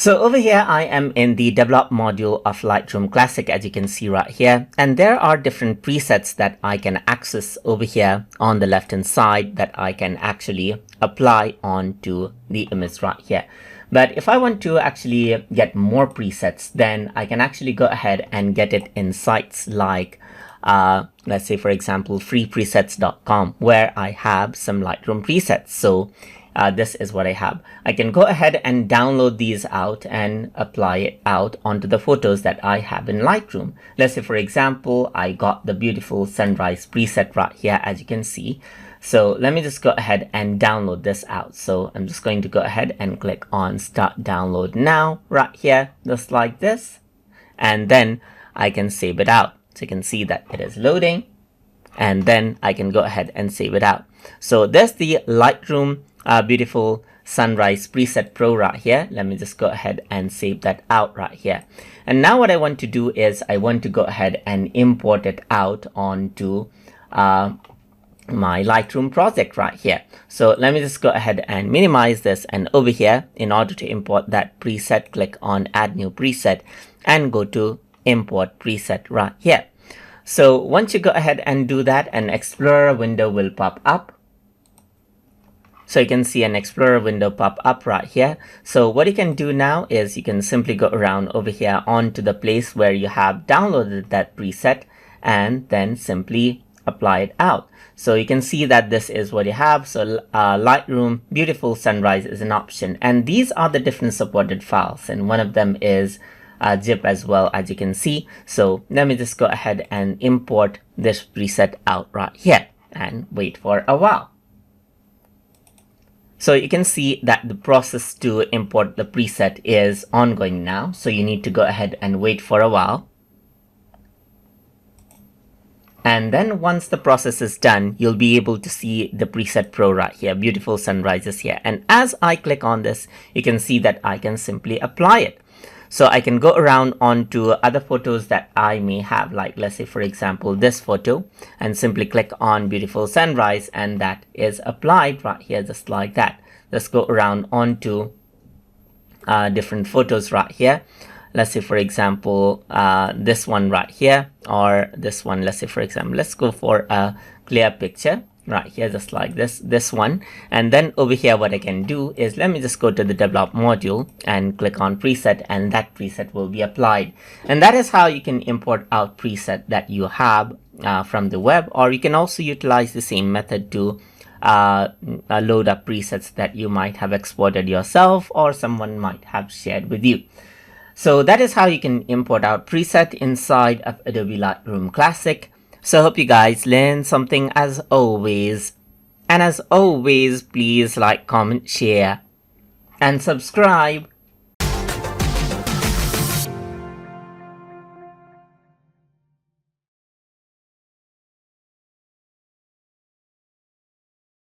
So over here, I am in the develop module of Lightroom Classic, as you can see right here. And there are different presets that I can access over here on the left hand side that I can actually apply onto the image right here. But if I want to actually get more presets, then I can actually go ahead and get it in sites like, let's say, for example, freepresets.com, where I have some Lightroom presets. So this is what I have. I can go ahead and download these out and apply it out onto the photos that I have in Lightroom. Let's say, for example, I got the beautiful sunrise preset right here, as you can see. So let me just go ahead and download this out. So I'm just going to go ahead and click on start download now right here, just like this. And then I can save it out. So you can see that it is loading, and then I can go ahead and save it out. So there's the Lightroom beautiful sunrise preset pro right here. Let me just go ahead and save that out right here. And now what I want to do is I want to go ahead and import it out onto my Lightroom project right here. So let me just go ahead and minimize this, and over here, in order to import that preset, click on add new preset and go to import preset right here. So once you go ahead and do that, an Explorer window will pop up. So you can see an Explorer window pop up right here. So what you can do now is you can simply go around over here onto the place where you have downloaded that preset and then simply apply it out. So you can see that this is what you have. So Lightroom beautiful sunrise is an option, and these are the different supported files, and one of them is zip as well, as you can see. So let me just go ahead and import this preset out right here and wait for a while. So you can see that the process to import the preset is ongoing now. So you need to go ahead and wait for a while. And then once the process is done, you'll be able to see the preset pro right here, beautiful sunrises here. And as I click on this, you can see that I can simply apply it. So I can go around onto other photos that I may have, like let's say, for example, this photo, and simply click on beautiful sunrise, and that is applied right here, just like that. Let's go around onto different photos right here. Let's say, for example, this one right here, or this one. Let's say, for example, let's go for a clear picture right here, just like this one. And then over here, what I can do is let me just go to the develop module and click on preset, and that preset will be applied. And that is how you can import out preset that you have from the web, or you can also utilize the same method to load up presets that you might have exported yourself or someone might have shared with you. So that is how you can import out preset inside of Adobe Lightroom Classic. So I hope you guys learned something as always. And as always, please like, comment, share, and subscribe.